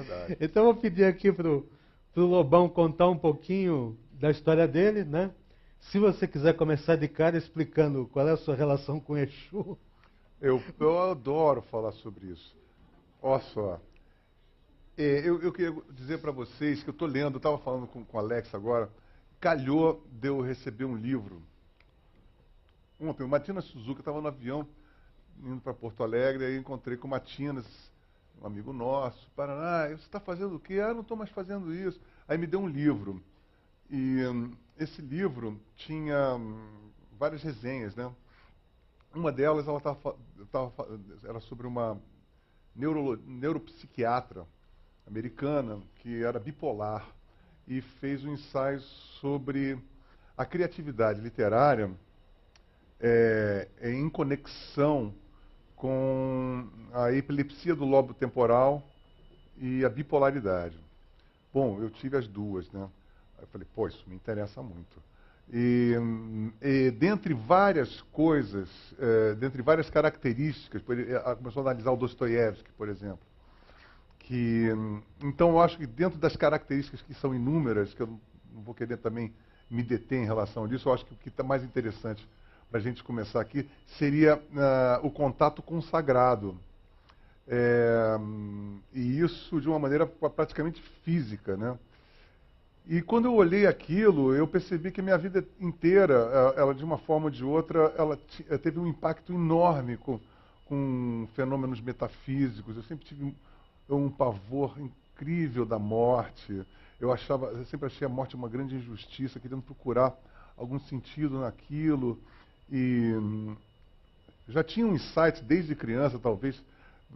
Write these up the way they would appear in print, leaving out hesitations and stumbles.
verdade. Então eu vou pedir aqui pro Lobão contar um pouquinho da história dele, né? Se você quiser começar de cara explicando qual é a sua relação com Exu. Eu adoro falar sobre isso. Olha só, eu queria dizer para vocês que eu estou lendo, eu estava falando com o Alex agora, calhou de eu receber um livro. Ontem, o Matinas Suzuki estava no avião, indo para Porto Alegre, aí encontrei com o Matinas, um amigo nosso, Paraná, você está fazendo o quê? Ah, não estou mais fazendo isso. Aí me deu um livro. E esse livro tinha várias resenhas, né? Uma delas era sobre uma neuropsiquiatra americana que era bipolar e fez um ensaio sobre a criatividade literária em conexão com a epilepsia do lobo temporal e a bipolaridade. Bom, eu tive as duas, né? Aí eu falei, pô, isso me interessa muito. E dentre várias coisas, dentre várias características, começou a analisar o Dostoiévski, por exemplo. Então, eu acho que dentro das características que são inúmeras, que eu não vou querer também me deter em relação a isso, eu acho que o que está mais interessante para a gente começar aqui seria o contato com o sagrado. E isso de uma maneira praticamente física, né? E quando eu olhei aquilo, eu percebi que minha vida inteira, ela de uma forma ou de outra, ela teve um impacto enorme com fenômenos metafísicos. Eu sempre tive um pavor incrível da morte. Eu sempre achei a morte uma grande injustiça, querendo procurar algum sentido naquilo. E já tinha um insight desde criança,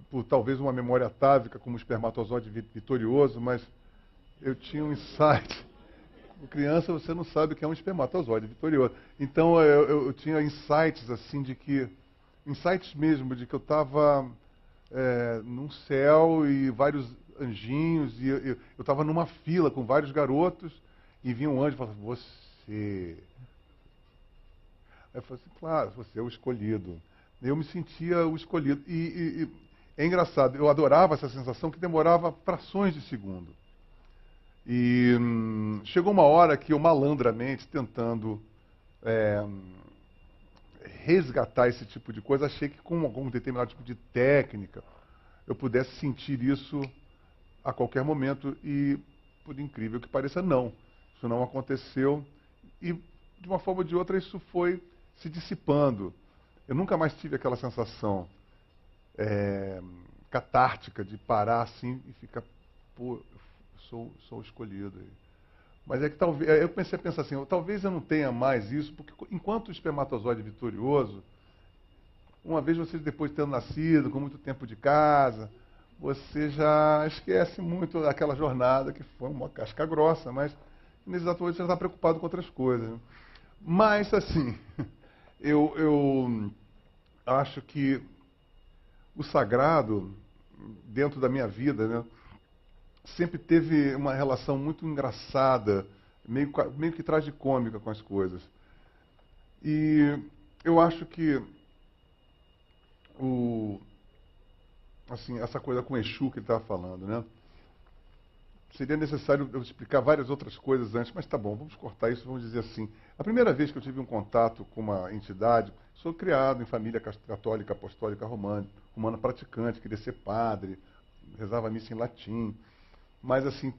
por talvez uma memória atávica como o espermatozoide vitorioso, mas eu tinha um insight. Com criança você não sabe o que é um espermatozoide vitorioso. Então eu tinha insights assim insights mesmo de que eu estava num céu e vários anjinhos, e eu estava numa fila com vários garotos, e vinha um anjo e falava, você. Aí eu falei assim, claro, você é o escolhido. Eu me sentia o escolhido. E é engraçado, eu adorava essa sensação que demorava frações de segundo. E chegou uma hora que eu malandramente, tentando resgatar esse tipo de coisa, achei que com algum determinado tipo de técnica eu pudesse sentir isso a qualquer momento e, por incrível que pareça, não. Isso não aconteceu e, de uma forma ou de outra, isso foi se dissipando. Eu nunca mais tive aquela sensação catártica de parar assim e ficar, pô, sou o escolhido. Mas é que talvez, eu comecei a pensar assim, talvez eu não tenha mais isso, porque enquanto o espermatozoide vitorioso, uma vez você depois de ter nascido, com muito tempo de casa, você já esquece muito daquela jornada que foi uma casca grossa, mas nesse exato momento você já está preocupado com outras coisas. Né? Mas, assim, eu acho que o sagrado, dentro da minha vida, né, sempre teve uma relação muito engraçada, meio que tragicômica com as coisas. E eu acho que assim, essa coisa com Exu que ele estava falando, né? Seria necessário eu explicar várias outras coisas antes, mas tá bom, vamos cortar isso, vamos dizer assim. A primeira vez que eu tive um contato com uma entidade, sou criado em família católica, apostólica, romana praticante, queria ser padre, rezava a missa em latim. Mas, assim,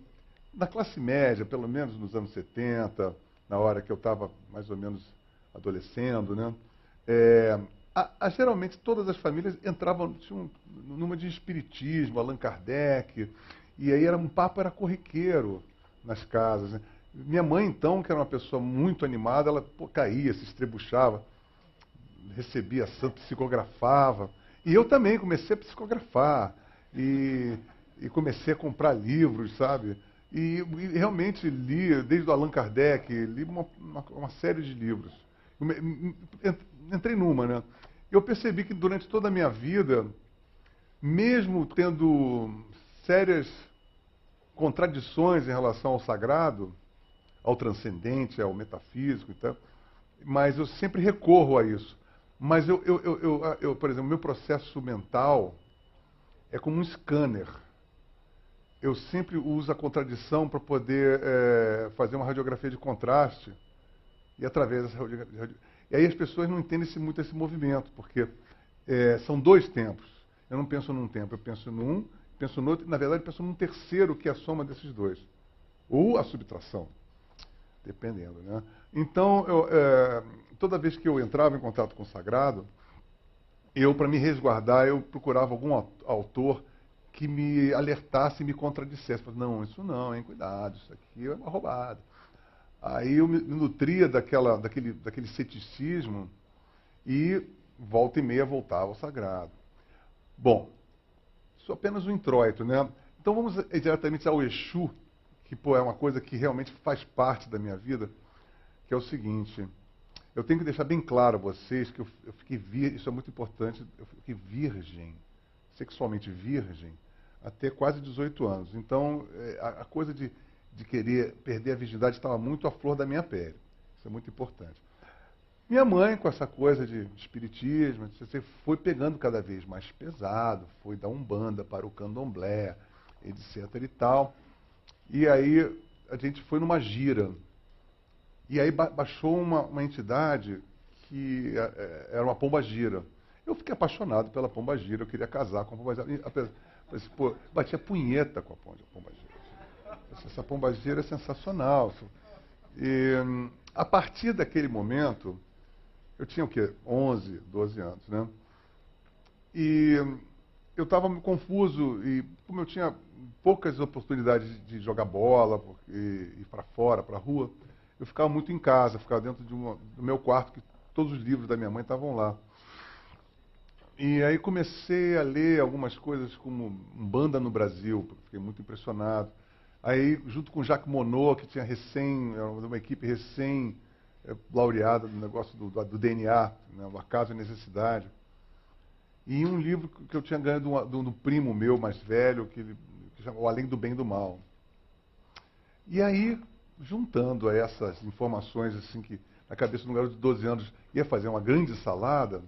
na classe média, pelo menos nos anos 70, na hora que eu estava mais ou menos adolescendo, né? Geralmente todas as famílias entravam numa de espiritismo, Allan Kardec, e aí um papo era corriqueiro nas casas. Né? Minha mãe, então, que era uma pessoa muito animada, ela caía, se estrebuchava, recebia santo, psicografava. E eu também comecei a psicografar. E comecei a comprar livros, sabe? E realmente li, desde o Allan Kardec, li uma série de livros. Entrei numa, né? Eu percebi que durante toda a minha vida, mesmo tendo sérias contradições em relação ao sagrado, ao transcendente, ao metafísico e tal, mas eu sempre recorro a isso. Mas por exemplo, meu processo mental é como um scanner. eu sempre uso a contradição para poder fazer uma radiografia de contraste, e através dessa e aí as pessoas não entendem muito esse movimento, porque são dois tempos. Eu não penso num tempo, eu penso num, penso no outro, e na verdade penso num terceiro, que é a soma desses dois. Ou a subtração, dependendo, né? Então, toda vez que eu entrava em contato com o sagrado, para me resguardar, eu procurava algum autor que me alertasse e me contradissesse. Falei, não, isso não, hein, cuidado, isso aqui é uma roubada. Aí eu me nutria daquele ceticismo e volta e meia voltava ao sagrado. Bom, isso é apenas um introito, né? Então vamos diretamente ao Exu, que é uma coisa que realmente faz parte da minha vida, que é o seguinte: eu tenho que deixar bem claro a vocês que eu fiquei virgem, isso é muito importante, eu fiquei virgem, sexualmente virgem, até quase 18 anos. Então, a coisa de querer perder a virgindade estava muito à flor da minha pele. Isso é muito importante. Minha mãe, com essa coisa de espiritismo, você foi pegando cada vez mais pesado, foi da Umbanda para o Candomblé, etc. e tal. E aí a gente foi numa gira. E aí baixou uma entidade que era uma pombagira. Eu fiquei apaixonado pela pombagira, eu queria casar com a pombagira. Pô, batia punheta com a pombagira. Essa pombagira é sensacional. E a partir daquele momento, eu tinha o quê? 11, 12 anos, né? E eu estava confuso, e como eu tinha poucas oportunidades de jogar bola, ir para fora, para a rua, eu ficava muito em casa, ficava dentro do meu quarto, que todos os livros da minha mãe estavam lá. E aí comecei a ler algumas coisas como Umbanda no Brasil, fiquei muito impressionado. Aí, junto com Jacques Monod, que tinha uma equipe laureada no negócio do DNA, né, o Acaso e Necessidade. E um livro que eu tinha ganho de um primo meu mais velho, que chamou Além do Bem e do Mal. E aí, juntando a essas informações, assim, que na cabeça de um garoto de 12 anos ia fazer uma grande salada,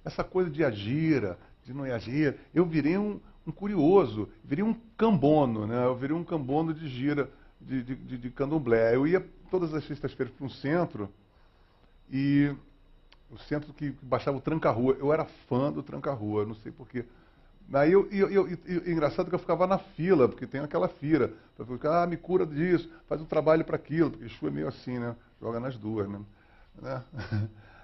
essa coisa de agir, de não agir, eu virei um curioso, virei um cambono, né? Eu virei um cambono de gira, de candomblé. Eu ia todas as sextas-feiras para um centro, e o centro que baixava o Tranca-Rua. Eu era fã do Tranca-Rua, não sei porquê. Aí engraçado que eu ficava na fila, porque tem aquela fila. Eu ficava, me cura disso, faz um trabalho para aquilo, porque Exu é meio assim, né? Joga nas duas, né?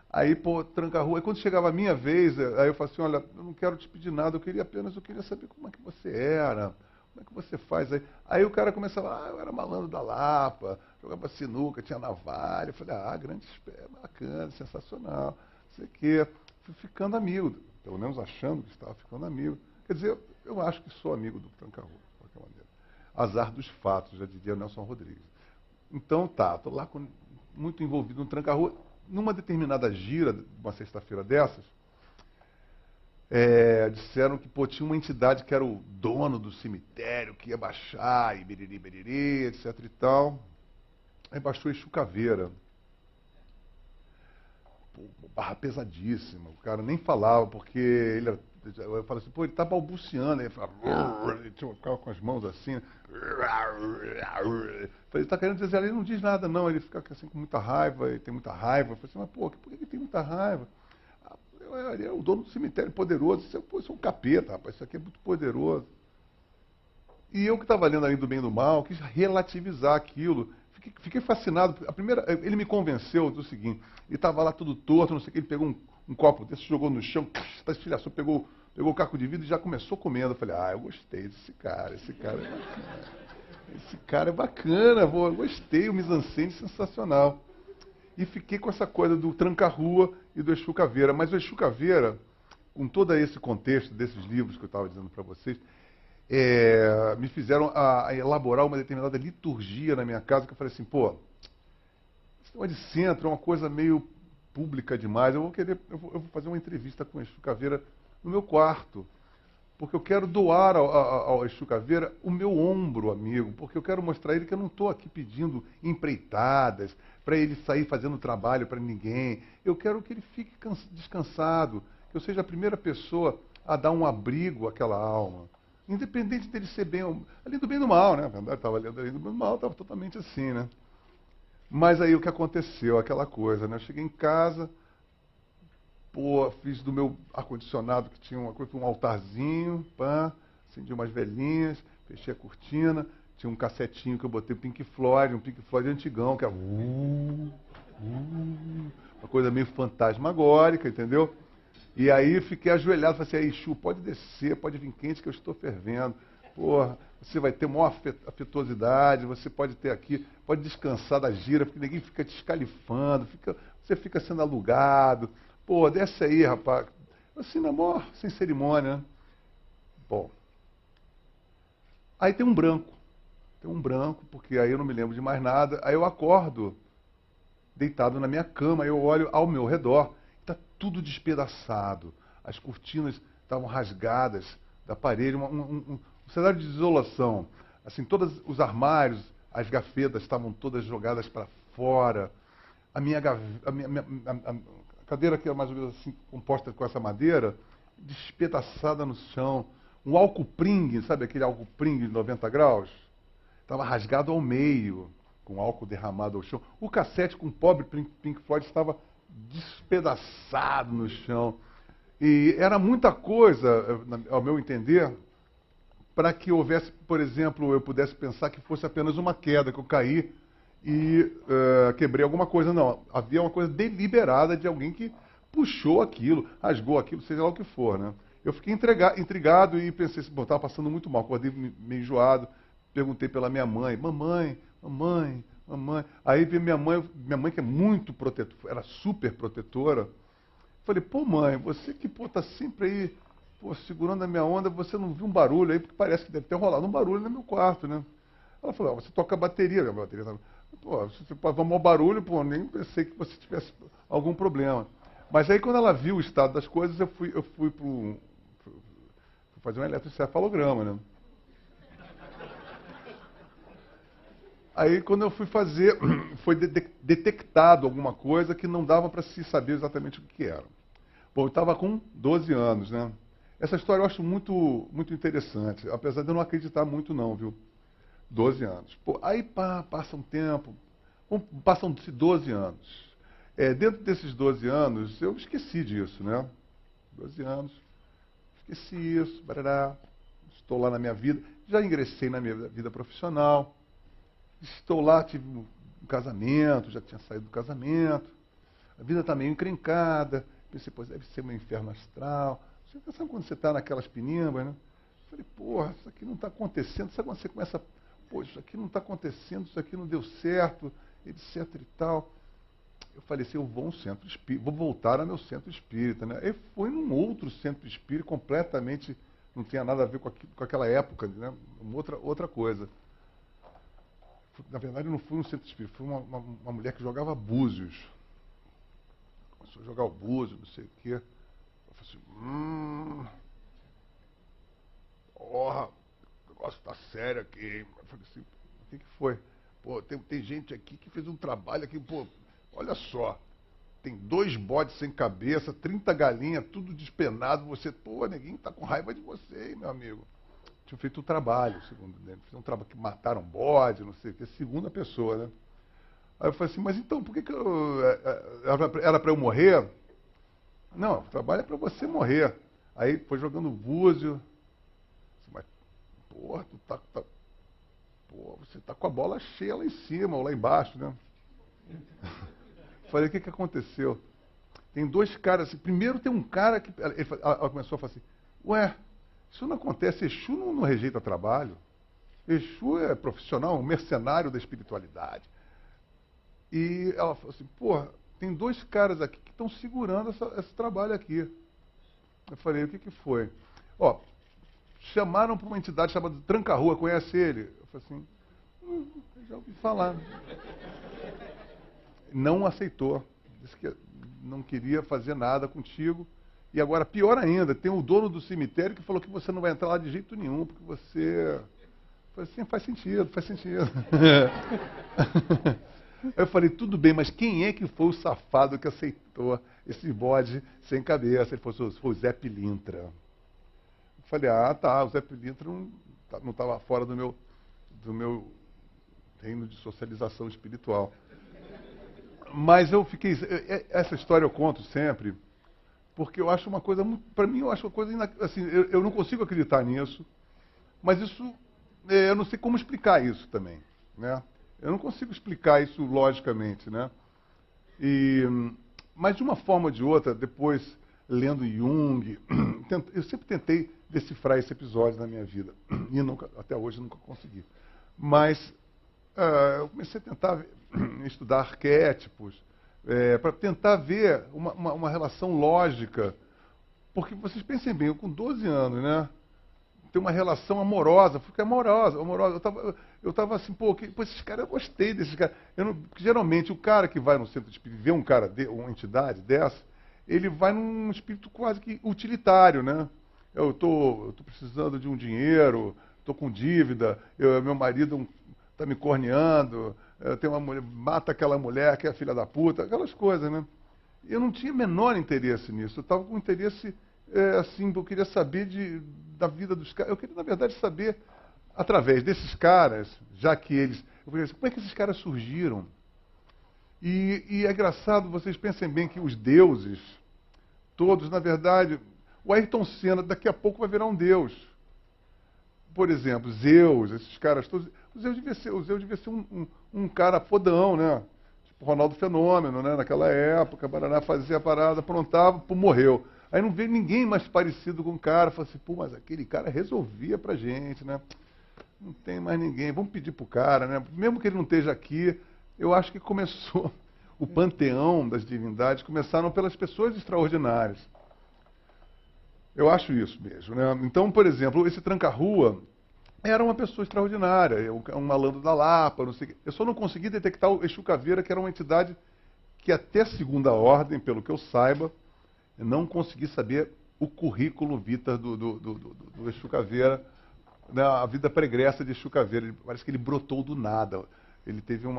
Aí, pô, Tranca-Rua. Aí quando chegava a minha vez, aí eu falei assim, olha, eu não quero te pedir nada, eu queria saber como é que você era, como é que você faz aí. Aí o cara começava, eu era malandro da Lapa, jogava sinuca, tinha navalha. Eu falei, grande, bacana, sensacional, não sei o quê. Fui ficando amigo, pelo menos achando que estava ficando amigo. Quer dizer, eu acho que sou amigo do Tranca-Rua, de qualquer maneira. Azar dos fatos, já diria o Nelson Rodrigues. Então estou lá muito envolvido no Tranca-Rua. Numa determinada gira, uma sexta-feira dessas, disseram que tinha uma entidade que era o dono do cemitério, que ia baixar, e biriri, biriri, etc e tal. Aí baixou Exu Caveira. Barra pesadíssima, o cara nem falava, porque eu falei assim, ele tá balbuciando, aí ele ficava com as mãos assim, falei, ele tá querendo dizer, ele não diz nada não, ele fica assim com muita raiva, ele tem muita raiva. Eu falei assim, mas por que ele tem muita raiva? Ele é o dono do cemitério poderoso. Isso é um capeta, rapaz, isso aqui é muito poderoso. E eu que estava lendo Além do Bem e do Mal, quis relativizar aquilo. Fiquei fascinado. Ele me convenceu do seguinte, ele estava lá todo torto, não sei o que, ele pegou um copo desse, jogou no chão, estilhaçou, pegou o caco de vidro e já começou comendo. Eu falei, eu gostei desse cara, esse cara é bacana. Esse cara é bacana, eu gostei, o mise-en-scène sensacional. E fiquei com essa coisa do Tranca-Rua e do Exu Caveira. Mas o Exu Caveira, com todo esse contexto desses livros que eu estava dizendo para vocês, me fizeram a elaborar uma determinada liturgia na minha casa, que eu falei assim, esse negócio de centro é uma coisa meio pública demais, eu vou fazer uma entrevista com o Exu Caveira no meu quarto, porque eu quero doar ao Exu Caveira o meu ombro amigo, porque eu quero mostrar a ele que eu não estou aqui pedindo empreitadas, para ele sair fazendo trabalho para ninguém. Eu quero que ele fique descansado, que eu seja a primeira pessoa a dar um abrigo àquela alma. Independente dele ser bem, ali do bem e do mal, né? Na verdade, estava ali do bem e do mal, estava totalmente assim, né? Mas aí o que aconteceu? Aquela coisa, né? Eu cheguei em casa, pô, fiz do meu ar-condicionado, que tinha uma coisa, um altarzinho, pã, acendi umas velhinhas, fechei a cortina, tinha um cassetinho que eu botei Pink Floyd, um Pink Floyd antigão, que era uma coisa meio fantasmagórica, entendeu? E aí fiquei ajoelhado, falei assim, aí, Exu, pode descer, pode vir quente que eu estou fervendo. Porra, você vai ter maior afetuosidade, você pode ter aqui, pode descansar da gira, porque ninguém fica te escalifando, você fica sendo alugado. Pô, desce aí, rapaz. Assim, na maior, sem cerimônia, né? Bom. Aí tem um branco. Tem um branco, porque aí eu não me lembro de mais nada. Aí eu acordo, deitado na minha cama, eu olho ao meu redor, está tudo despedaçado. As cortinas estavam rasgadas da parede, um cenário de desolação. Assim, todos os armários, as gavetas estavam todas jogadas para fora. A minha cadeira, que era mais ou menos assim, composta com essa madeira, despedaçada no chão. Um alcopring, sabe aquele alcopring de 90 graus? Estava rasgado ao meio, com álcool derramado ao chão. O cassete com o pobre Pink Floyd estava despedaçado no chão. E era muita coisa, ao meu entender, para que houvesse, por exemplo, eu pudesse pensar que fosse apenas uma queda, que eu caí e quebrei alguma coisa. Não, havia uma coisa deliberada de alguém que puxou aquilo, rasgou aquilo, seja lá o que for, né? Eu fiquei intrigado e pensei assim, estava passando muito mal, acordei meio enjoado, perguntei pela minha mãe, mamãe. Aí veio minha mãe que é muito protetora, era super protetora. Falei, pô mãe, você que tá sempre aí, pô, segurando a minha onda, você não viu um barulho aí, porque parece que deve ter rolado um barulho no meu quarto, né? Ela falou, você toca bateria, a bateria tava... Pô, se você pode tomar barulho, pô, nem pensei que você tivesse algum problema. Mas aí quando ela viu o estado das coisas, eu fui fazer um eletroencefalograma, né? Aí quando eu fui fazer, foi detectado alguma coisa que não dava para se saber exatamente o que era. Bom, eu estava com 12 anos, né? Essa história eu acho muito, muito interessante, apesar de eu não acreditar muito não, viu? 12 anos. Pô, aí passa um tempo, passam-se 12 anos. Dentro desses 12 anos, eu esqueci disso, né? 12 anos, esqueci isso, barará, estou lá na minha vida, já ingressei na minha vida profissional, estou lá, tive um casamento, já tinha saído do casamento, a vida está meio encrencada, pensei, pois deve ser meu inferno astral. Você sabe quando você está naquelas pinimbas, né? Falei, porra, isso aqui não está acontecendo. Sabe quando você começa, pô, isso aqui não está acontecendo, isso aqui não deu certo, etc e tal. Eu falei assim, eu vou a um centro espírita, vou voltar ao meu centro espírita, né? Eu fui num outro centro espírita, completamente, não tinha nada a ver com aquela época, né? Outra coisa. Na verdade, eu não fui num centro espírita, fui uma mulher que jogava búzios. Começou a jogar o búzio, não sei o quê. Eu falei assim, porra, o negócio tá sério aqui. Eu falei assim, o que foi? Pô, tem gente aqui que fez um trabalho aqui, pô, olha só. Tem 2 bodes sem cabeça, 30 galinhas, tudo despenado. Você, pô, neguinho tá com raiva de você, hein, meu amigo. Tinha feito um trabalho, segundo ele. Fiz um trabalho que mataram bode, não sei o que, segunda pessoa, né? Aí eu falei assim, mas então, por que era para eu morrer? Não, o trabalho é para você morrer. Aí foi jogando búzio. Mas, porra, você tá com a bola cheia lá em cima ou lá embaixo, né? Falei, o que aconteceu? Tem 2 caras assim. Primeiro tem um cara que... Ela começou a falar assim, ué, isso não acontece, Exu não rejeita trabalho. Exu é profissional, um mercenário da espiritualidade. E ela falou assim, porra, tem 2 caras aqui que estão segurando esse trabalho aqui. Eu falei, o que foi? Ó, chamaram para uma entidade chamada Tranca-Rua, conhece ele? Eu falei assim, já ouvi falar. Não aceitou. Disse que não queria fazer nada contigo. E agora, pior ainda, tem o dono do cemitério que falou que você não vai entrar lá de jeito nenhum, porque você... Eu falei assim, faz sentido. Eu falei, tudo bem, mas quem é que foi o safado que aceitou esse bode sem cabeça? Ele falou, foi o Zé Pilintra. Eu falei, ah, tá, o Zé Pilintra não estava fora do meu reino de socialização espiritual. Mas eu fiquei... Essa história eu conto sempre, porque eu acho uma coisa... Para mim, eu acho uma coisa... Assim, eu não consigo acreditar nisso, mas isso... eu não sei como explicar isso também, né? Eu não consigo explicar isso logicamente, né? Mas de uma forma ou de outra, depois, lendo Jung, eu sempre tentei decifrar esse episódio na minha vida. E até hoje nunca consegui. Mas eu comecei a tentar estudar arquétipos, para tentar ver uma relação lógica. Porque vocês pensem bem, eu com 12 anos, né? Tem uma relação amorosa, fica amorosa. Eu tava assim, pô, esses caras, eu gostei desses caras. Porque geralmente o cara que vai no centro espírita, vê um cara, uma entidade dessa, ele vai num espírito quase que utilitário, né? Eu tô precisando de um dinheiro, tô com dívida, meu marido tá me corneando, tem uma mulher, mata aquela mulher que é a filha da puta, aquelas coisas, né? Eu não tinha menor interesse nisso, eu estava com interesse, assim, eu queria saber da vida dos caras, eu queria, na verdade, saber, através desses caras, já que eles... Eu falei assim, como é que esses caras surgiram? E é engraçado, vocês pensem bem que os deuses, todos, na verdade, o Ayrton Senna daqui a pouco vai virar um deus. Por exemplo, Zeus, esses caras todos... O Zeus devia ser um cara fodão, né? Tipo Ronaldo Fenômeno, né? Naquela época, Baraná fazia a parada, aprontava, pô, morreu. Aí não veio ninguém mais parecido com o cara. Falei assim, pô, mas aquele cara resolvia pra gente, né? Não tem mais ninguém. Vamos pedir pro cara, né? Mesmo que ele não esteja aqui, eu acho que começou... O panteão das divindades começaram pelas pessoas extraordinárias. Eu acho isso mesmo, né? Então, por exemplo, esse tranca-rua era uma pessoa extraordinária, um malandro da Lapa, não sei o quê. Eu só não consegui detectar o Exu Caveira, que era uma entidade que até segunda ordem, pelo que eu saiba, eu não consegui saber o currículo vitae do Exu Caveira, né, a vida pregressa de Exu Caveira. Parece que ele brotou do nada. Ele teve um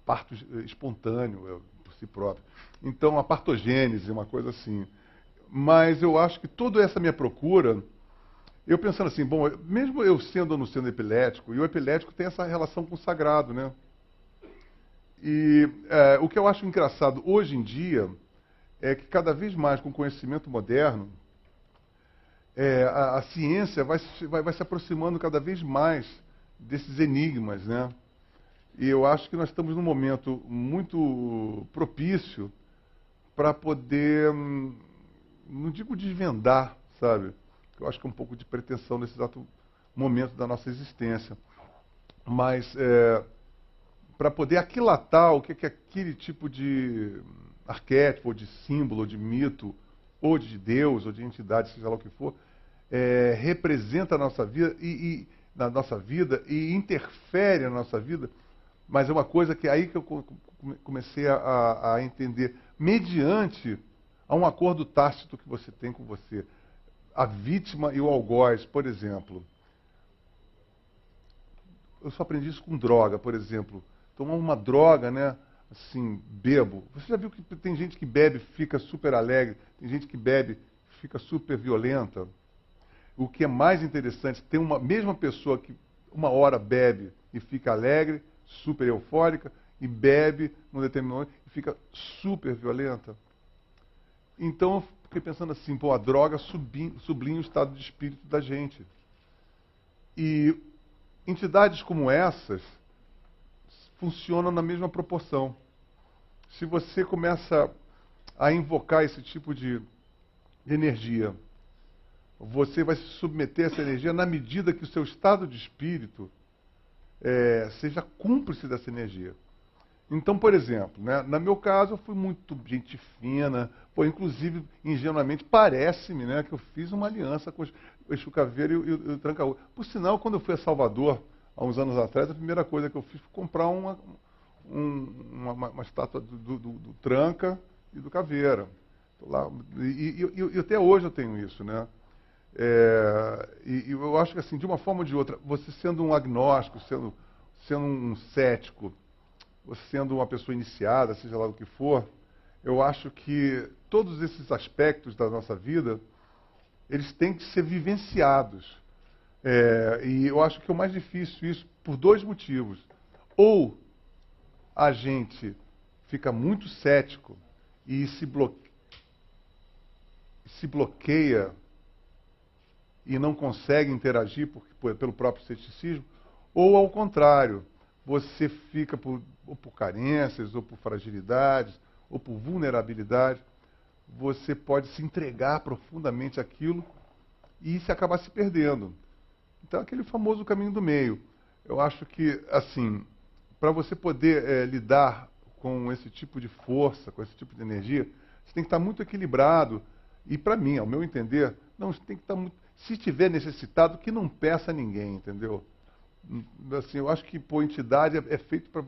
parto espontâneo por si próprio. Então, a partogênese, uma coisa assim. Mas eu acho que toda essa minha procura, eu pensando assim, bom, mesmo eu sendo ou não sendo epilético, e o epilético tem essa relação com o sagrado, né? E o que eu acho engraçado hoje em dia é que cada vez mais com o conhecimento moderno, a ciência vai se aproximando cada vez mais desses enigmas, né? E eu acho que nós estamos num momento muito propício para poder, não digo desvendar, sabe? Eu acho que é um pouco de pretensão nesse exato momento da nossa existência. Mas para poder aquilatar o que é aquele tipo de arquétipo, ou de símbolo, ou de mito, ou de Deus, ou de entidade, seja lá o que for, representa a nossa vida na nossa vida e interfere na nossa vida. Mas é uma coisa que aí que eu comecei a entender, mediante a um acordo tácito que você tem com você. A vítima e o algoz, por exemplo. Eu só aprendi isso com droga, por exemplo. Tomar uma droga, né? Assim, bebo. Você já viu que tem gente que bebe e fica super alegre, tem gente que bebe e fica super violenta? O que é mais interessante, tem uma mesma pessoa que uma hora bebe e fica alegre, super eufórica, e bebe num determinado momento e fica super violenta. Então eu fiquei pensando assim, pô, a droga sublinha o estado de espírito da gente. E entidades como essas funcionam na mesma proporção. Se você começa a invocar esse tipo de energia, você vai se submeter a essa energia na medida que o seu estado de espírito seja cúmplice dessa energia. Então, por exemplo, né, no meu caso, eu fui muito gente fina, inclusive, ingenuamente, parece-me, né, que eu fiz uma aliança com o Exu Caveira e o Tranca-Rua. Por sinal, quando eu fui a Salvador, há uns anos atrás, a primeira coisa que eu fiz foi comprar uma estátua do Tranca e do Caveira. Lá, e até hoje eu tenho isso, né? E eu acho que, assim, de uma forma ou de outra, você sendo um agnóstico, sendo um cético, você sendo uma pessoa iniciada, seja lá o que for, eu acho que todos esses aspectos da nossa vida, eles têm que ser vivenciados. E eu acho que é o mais difícil isso por dois motivos. Ou a gente fica muito cético e se bloqueia e não consegue interagir pelo próprio ceticismo, ou ao contrário, você fica ou por carências, ou por fragilidades, ou por vulnerabilidade, você pode se entregar profundamente àquilo e se acabar se perdendo. Então, aquele famoso caminho do meio. Eu acho que, assim, para você poder lidar com esse tipo de força, com esse tipo de energia, você tem que estar muito equilibrado. E, para mim, ao meu entender, não, você tem que estar muito... Se estiver necessitado, que não peça a ninguém, entendeu? Assim, eu acho que, pô, entidade é feito para...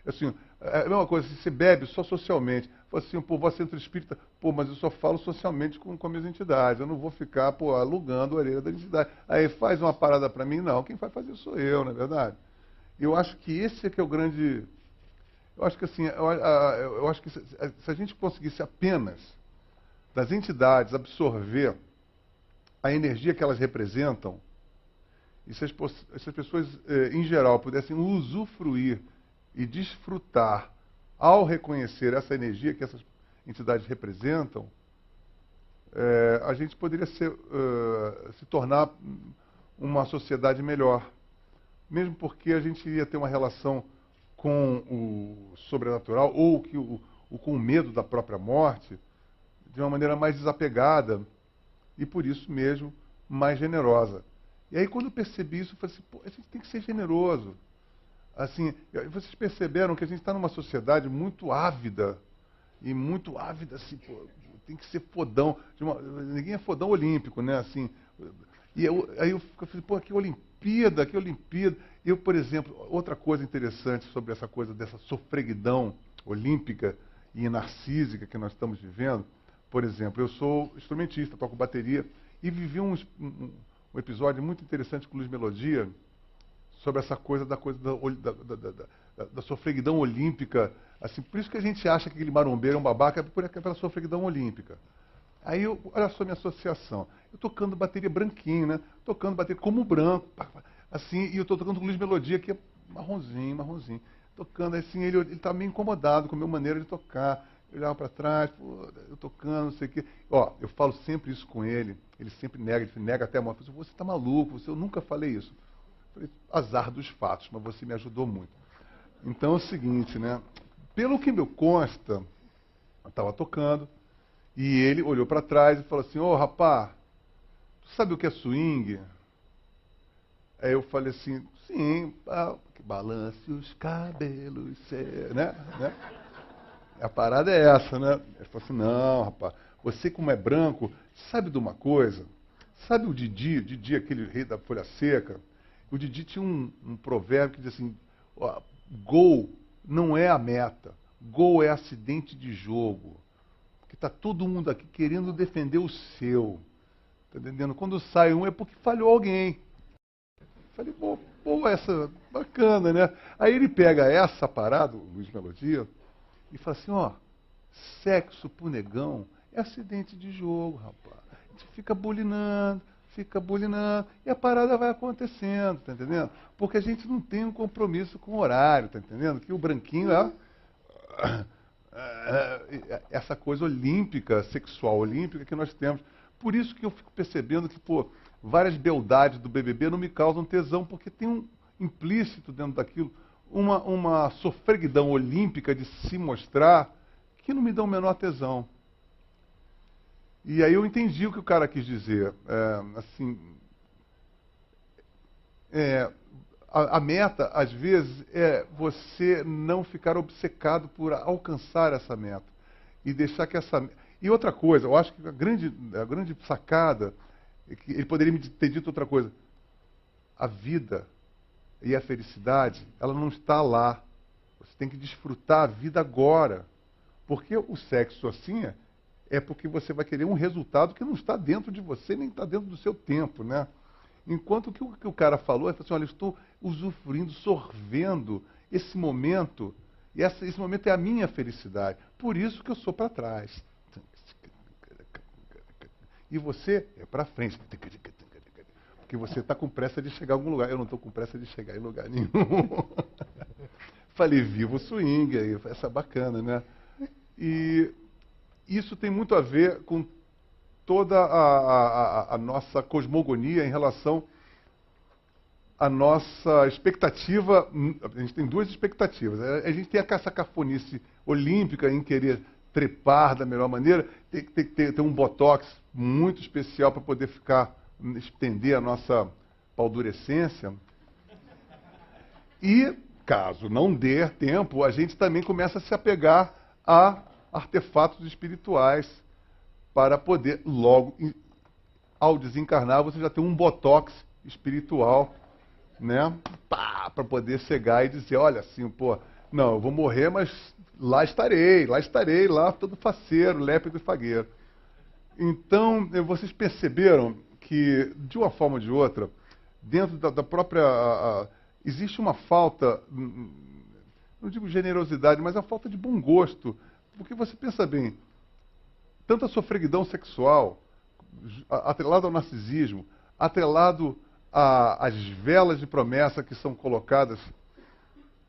Assim, é a mesma coisa, se você bebe só socialmente. Assim, pô, vou centro espírita, pô, mas eu só falo socialmente com as minhas entidades. Eu não vou ficar, pô, alugando a orelha da entidade. Aí faz uma parada para mim, não. Quem vai fazer sou eu, não é verdade? Eu acho que esse é que é o grande... Eu acho que, assim, eu acho que se a gente conseguisse apenas das entidades absorver a energia que elas representam, e se as pessoas, em geral, pudessem usufruir e desfrutar ao reconhecer essa energia que essas entidades representam, a gente poderia se tornar uma sociedade melhor. Mesmo porque a gente ia ter uma relação com o sobrenatural ou com o medo da própria morte de uma maneira mais desapegada e, por isso mesmo, mais generosa. E aí, quando eu percebi isso, eu falei assim, pô, a gente tem que ser generoso. Assim, vocês perceberam que a gente está numa sociedade muito ávida, assim, pô, tem que ser fodão. Ninguém é fodão olímpico, né? Assim, aí eu falei, pô, que Olimpíada, que Olimpíada. Eu, por exemplo, outra coisa interessante sobre essa coisa dessa sofreguidão olímpica e narcísica que nós estamos vivendo, por exemplo, eu sou instrumentista, toco bateria, e vivi um episódio muito interessante com o Luiz Melodia sobre essa coisa da sofreguidão olímpica. Assim, por isso que a gente acha que aquele marombeiro é um babaca, pela sofreguidão olímpica. Aí, olha só a minha associação. Eu tocando bateria branquinho, né? Tocando bateria como branco, assim, e eu estou tocando com o Luiz Melodia, que é marronzinho. Tocando assim, ele está meio incomodado com a minha maneira de tocar. Eu olhava para trás, pô, eu tocando, não sei o quê. Ó, eu falo sempre isso com ele sempre nega, ele nega até a morte. Você está maluco, eu nunca falei isso. Eu falei, azar dos fatos, mas você me ajudou muito. Então é o seguinte, né? Pelo que me consta, eu estava tocando, e ele olhou para trás e falou assim, ô rapá, tu sabe o que é swing? Aí eu falei assim, sim, que balance os cabelos, né? A parada é essa, né? Ele falou assim, não, rapaz, você como é branco, sabe de uma coisa? Sabe o Didi, aquele rei da folha seca? O Didi tinha um provérbio que diz assim, ó, gol não é a meta, gol é acidente de jogo. Porque está todo mundo aqui querendo defender o seu. Tá entendendo? Quando sai um é porque falhou alguém. Falei, pô, essa bacana, né? Aí ele pega essa parada, o Luiz Melodia, e fala assim, ó, sexo pro negão é acidente de jogo, rapaz. A gente fica bulinando, e a parada vai acontecendo, tá entendendo? Porque a gente não tem um compromisso com o horário, tá entendendo? Que o branquinho essa coisa olímpica, sexual olímpica que nós temos. Por isso que eu fico percebendo que, pô, várias beldades do BBB não me causam tesão, porque tem um implícito dentro daquilo, uma sofreguidão olímpica de se mostrar que não me dá o menor tesão. E aí eu entendi o que o cara quis dizer. A meta, às vezes, é você não ficar obcecado por alcançar essa meta. E deixar que essa... E outra coisa, eu acho que a grande sacada, é que ele poderia me ter dito outra coisa. A vida e a felicidade, ela não está lá. Você tem que desfrutar a vida agora. Porque o sexo assim é porque você vai querer um resultado que não está dentro de você, nem está dentro do seu tempo, né? Enquanto que o cara falou, ele falou assim, olha, eu estou usufruindo, sorvendo esse momento, e esse momento é a minha felicidade. Por isso que eu sou para trás. E você é para frente. Porque você está com pressa de chegar a algum lugar. Eu não estou com pressa de chegar em lugar nenhum. Falei, viva o swing, aí, essa bacana, né? E isso tem muito a ver com toda a nossa cosmogonia em relação à nossa expectativa. A gente tem duas expectativas. A gente tem essa cafonice olímpica em querer trepar da melhor maneira, tem que ter um botox muito especial para poder estender a nossa paldurecência. E, caso não dê tempo, a gente também começa a se apegar a artefatos espirituais para poder, logo, ao desencarnar, você já ter um botox espiritual, né? Para poder chegar e dizer, olha assim, pô, não, eu vou morrer, mas lá estarei, lá todo faceiro, lépido e fagueiro. Então, vocês perceberam que, de uma forma ou de outra, dentro da própria... existe uma falta, não digo generosidade, mas a falta de bom gosto. Porque você pensa bem, tanto a sofreguidão sexual, atrelado ao narcisismo, atrelado às velas de promessa que são colocadas.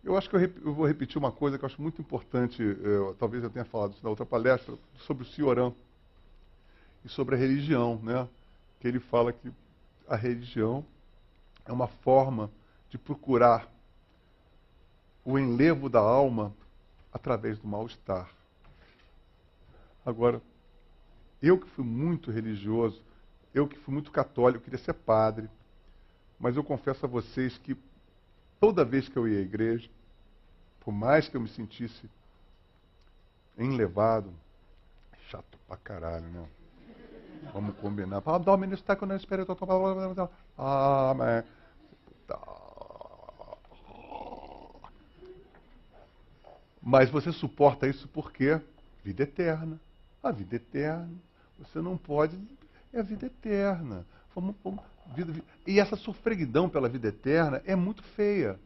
Eu acho que eu vou repetir uma coisa que eu acho muito importante, talvez eu tenha falado isso na outra palestra, sobre o Cioran e sobre a religião, né? Que ele fala que a religião é uma forma de procurar o enlevo da alma através do mal-estar. Agora, eu que fui muito religioso, eu que fui muito católico, eu queria ser padre, mas eu confesso a vocês que toda vez que eu ia à igreja, por mais que eu me sentisse enlevado, chato pra caralho, né? Vamos combinar. Fala, Domini está com o Espírito. Amém. Mas você suporta isso porque vida eterna. A vida eterna. Você não pode. É a vida eterna. E essa sofreguidão pela vida eterna é muito feia.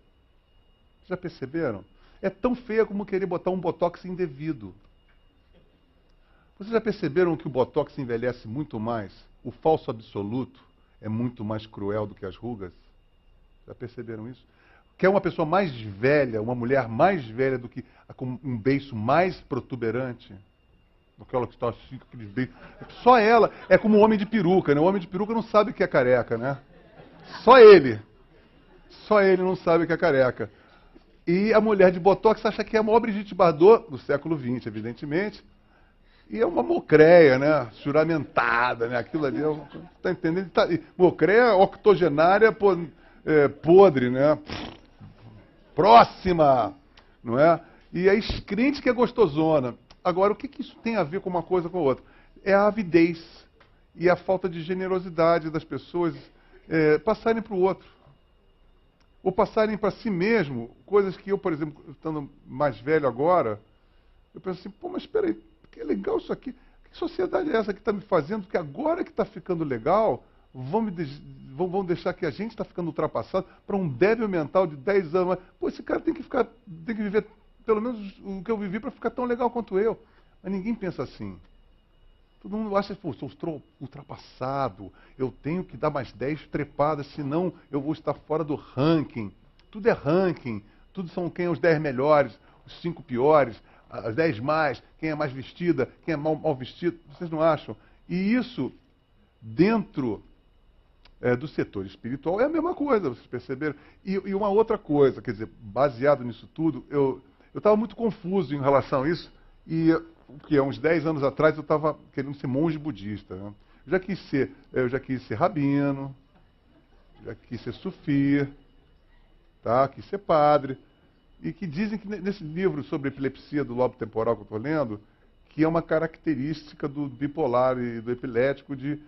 Já perceberam? É tão feia como querer botar um botox indevido. Vocês já perceberam que o botox envelhece muito mais? O falso absoluto é muito mais cruel do que as rugas? Já perceberam isso? Quer uma pessoa mais velha, uma mulher mais velha do que com um beiço mais protuberante? Aquela que está assim, com aqueles beiços. Só ela. É como o homem de peruca, né? O homem de peruca não sabe o que é careca, né? Só ele. Só ele não sabe o que é careca. E a mulher de botox acha que é a maior Brigitte Bardot do século XX, evidentemente. E é uma mocréia, né? Juramentada, né? Aquilo ali, tá entendendo? Mocréia octogenária podre, né? Próxima, não é? E a crente que é gostosona. Agora, o que isso tem a ver com uma coisa com a outra? É a avidez e a falta de generosidade das pessoas passarem para o outro. Ou passarem para si mesmo, coisas que eu, por exemplo, estando mais velho agora, eu penso assim, pô, mas espera aí, que legal isso aqui. Que sociedade é essa que está me fazendo? Que agora que está ficando legal, vão deixar que a gente está ficando ultrapassado para um débil mental de 10 anos. Pô, esse cara tem que viver pelo menos o que eu vivi para ficar tão legal quanto eu. Mas ninguém pensa assim. Todo mundo acha, pô, sou ultrapassado, eu tenho que dar mais 10 trepadas, senão eu vou estar fora do ranking. Tudo é ranking, tudo são quem é os 10 melhores, os 5 piores, as 10 mais, quem é mais vestida, quem é mal vestido. Vocês não acham? E isso, dentro do setor espiritual, é a mesma coisa, vocês perceberam? E uma outra coisa, quer dizer, baseado nisso tudo, eu estava muito confuso em relação a isso, e que há uns 10 anos atrás eu estava querendo ser monge budista. Né? Eu já quis ser rabino, já quis ser sufi, tá? Quis ser padre. E que dizem que nesse livro sobre epilepsia do lobo temporal que eu estou lendo, que é uma característica do bipolar e do epilético de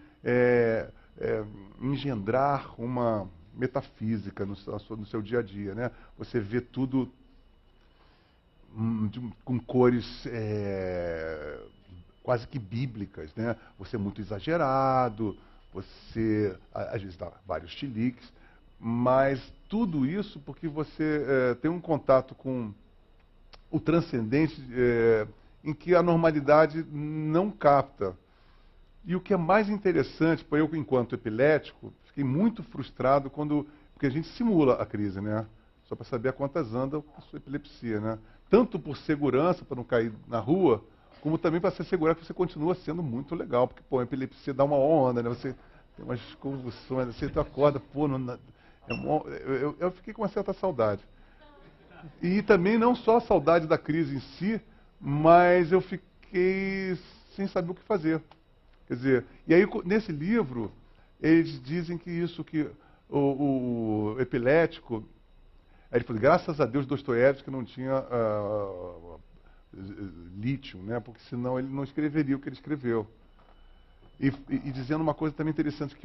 engendrar uma metafísica no seu dia a dia. Né? Você vê tudo com cores quase que bíblicas, né? Você é muito exagerado, você às vezes dá vários chiliques, mas tudo isso porque você tem um contato com o transcendente em que a normalidade não capta. E o que é mais interessante, eu enquanto epilético, fiquei muito frustrado porque a gente simula a crise, né? Só para saber a quantas anda a sua epilepsia, né? Tanto por segurança, para não cair na rua, como também para se assegurar que você continua sendo muito legal, porque, pô, a epilepsia dá uma onda, né? Você tem umas convulsões, você acorda, pô, eu fiquei com uma certa saudade. E também não só a saudade da crise em si, mas eu fiquei sem saber o que fazer. Quer dizer, e aí nesse livro, eles dizem que o epilético, aí ele falou, graças a Deus Dostoiévski não tinha lítio, né? Porque senão ele não escreveria o que ele escreveu. E dizendo uma coisa também interessante,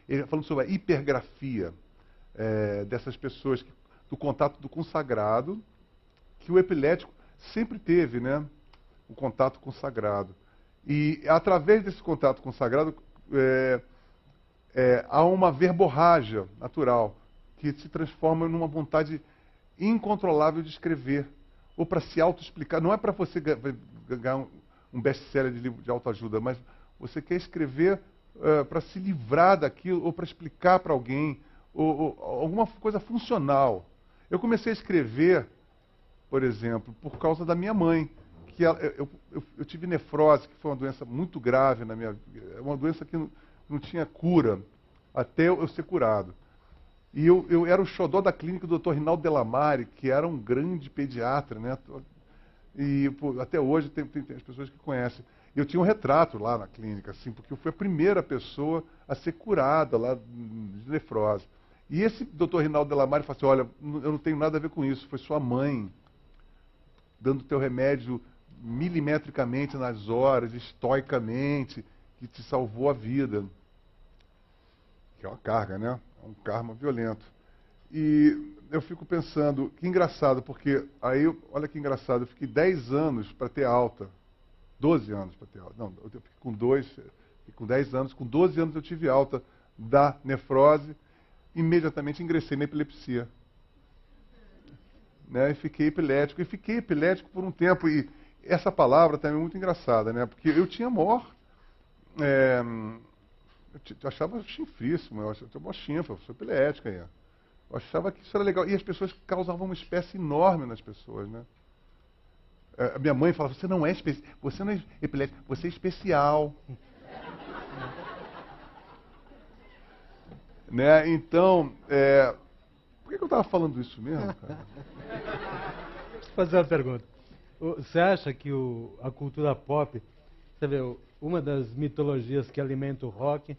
ele falando sobre a hipergrafia dessas pessoas, do contato com o sagrado, que o epilético sempre teve, né? O contato com o sagrado. E através desse contato com o sagrado, há uma verborrágia natural, que se transforma numa vontade incontrolável de escrever, ou para se autoexplicar. Não é para você ganhar um best-seller de livro de autoajuda, mas você quer escrever para se livrar daquilo, ou para explicar para alguém, ou alguma coisa funcional. Eu comecei a escrever, por exemplo, por causa da minha mãe, que eu tive nefrose, que foi uma doença muito grave na minha vida, uma doença que não tinha cura, até eu ser curado. E eu era o xodó da clínica do Dr. Rinaldo Delamare, que era um grande pediatra, né? E pô, até hoje tem as pessoas que conhecem. Eu tinha um retrato lá na clínica, assim, porque eu fui a primeira pessoa a ser curada lá de nefrose. E esse Dr. Rinaldo Delamare falou assim, olha, eu não tenho nada a ver com isso, foi sua mãe dando teu remédio milimetricamente nas horas, estoicamente, que te salvou a vida. Que é uma carga, né? É um karma violento. E eu fico pensando, que engraçado, porque aí, olha que engraçado, eu fiquei 10 anos para ter alta. 12 anos para ter alta. Não, eu fiquei com 10 anos, com 12 anos eu tive alta da nefrose, imediatamente ingressei na epilepsia. Né? E fiquei epilético por um tempo. E essa palavra também é muito engraçada, né? Porque eu tinha maior... eu achava chinfríssimo, eu tinha uma chinfa, eu sou epilética. Eu achava que isso era legal. E as pessoas causavam uma espécie enorme nas pessoas, né? A minha mãe falava, você não é epilético, você é especial. Né? Então, por que eu estava falando isso mesmo, cara? Deixa eu fazer uma pergunta. Você acha que a cultura pop, você vê, uma das mitologias que alimenta o rock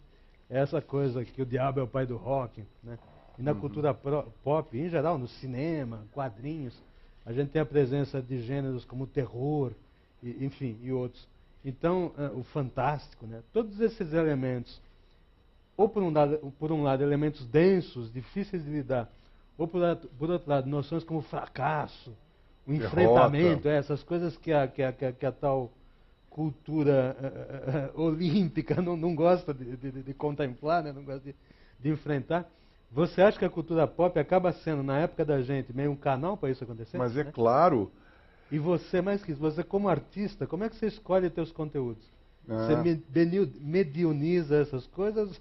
é essa coisa que o diabo é o pai do rock, né? E na cultura pop, em geral, no cinema, quadrinhos, a gente tem a presença de gêneros como o terror, enfim, e outros. Então, o fantástico, né? Todos esses elementos, ou por um lado, elementos densos, difíceis de lidar, ou por outro lado, noções como fracasso, o enfrentamento, essas coisas que a tal cultura olímpica não gosta de contemplar, né? Não gosta de enfrentar. Você acha que a cultura pop acaba sendo, na época da gente, meio um canal para isso acontecer? Mas é né? claro. E você, mais que isso, você como artista, como é que você escolhe teus conteúdos? Você medioniza essas coisas?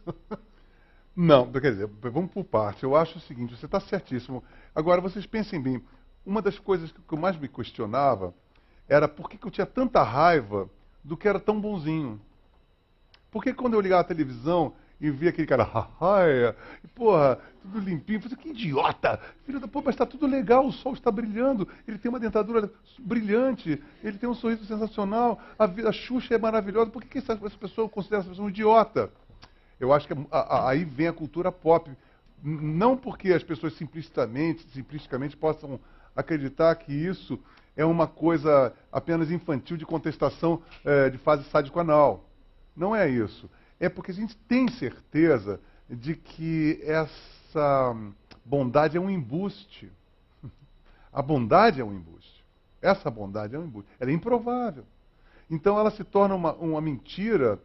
Não, quer dizer, vamos por parte. Eu acho o seguinte, você está certíssimo. Agora, vocês pensem bem, uma das coisas que eu mais me questionava era por que eu tinha tanta raiva do que era tão bonzinho. Por que quando eu ligava a televisão e via aquele cara, e porra, tudo limpinho, eu falei, que idiota! Filho da porra, mas está tudo legal, o sol está brilhando, ele tem uma dentadura brilhante, ele tem um sorriso sensacional, a Xuxa é maravilhosa, por que essa pessoa considera essa pessoa um idiota? Eu acho que aí vem a cultura pop. Não porque as pessoas simplisticamente possam acreditar que isso é uma coisa apenas infantil de contestação de fase sádico-anal. Não é isso. É porque a gente tem certeza de que essa bondade é um embuste. A bondade é um embuste. Essa bondade é um embuste. Ela é improvável. Então ela se torna uma mentira.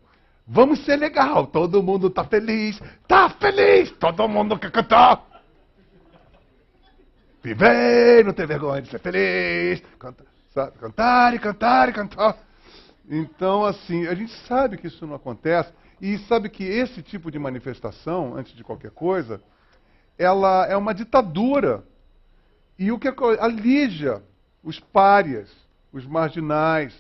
Vamos ser legal, todo mundo está feliz, todo mundo quer cantar. Viver, não ter vergonha de ser feliz, cantar e cantar e cantar. Então, assim, a gente sabe que isso não acontece e sabe que esse tipo de manifestação, antes de qualquer coisa, ela é uma ditadura. E o que alija os párias, os marginais,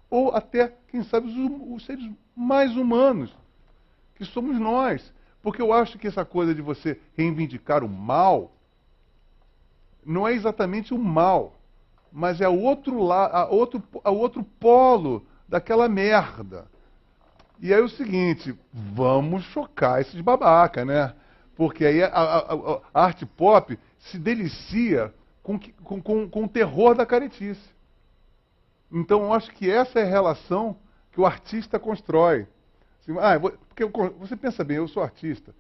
ou até, quem sabe, os seres mais humanos, que somos nós. Porque eu acho que essa coisa de você reivindicar o mal não é exatamente o mal, mas é o outro polo daquela merda. E aí é o seguinte, vamos chocar esses babaca, né? Porque aí a arte pop se delicia com o terror da caretice. Então eu acho que essa é a relação que o artista constrói. Assim, porque você pensa bem, eu sou artista.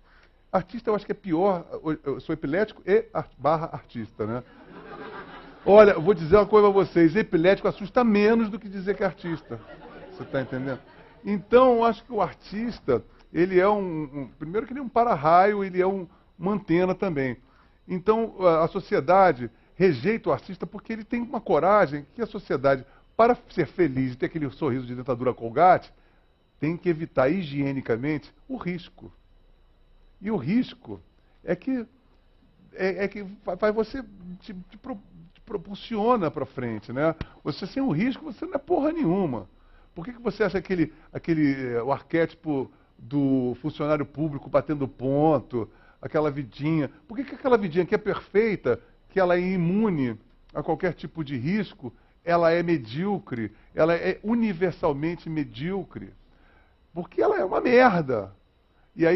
Artista eu acho que é pior, eu sou epilético e barra artista, né? Olha, eu vou dizer uma coisa para vocês, epilético assusta menos do que dizer que é artista. Você está entendendo? Então, eu acho que o artista, ele é primeiro que ele é um para-raio, ele é uma antena também. Então, a sociedade rejeita o artista porque ele tem uma coragem que a sociedade, para ser feliz e ter aquele sorriso de dentadura Colgate, tem que evitar higienicamente o risco. E o risco é que vai você te propulsiona para frente, né? Você sem o risco, você não é porra nenhuma. Por que você acha o arquétipo do funcionário público batendo ponto, aquela vidinha? Por que aquela vidinha que é perfeita, que ela é imune a qualquer tipo de risco, ela é medíocre, ela é universalmente medíocre? Porque ela é uma merda.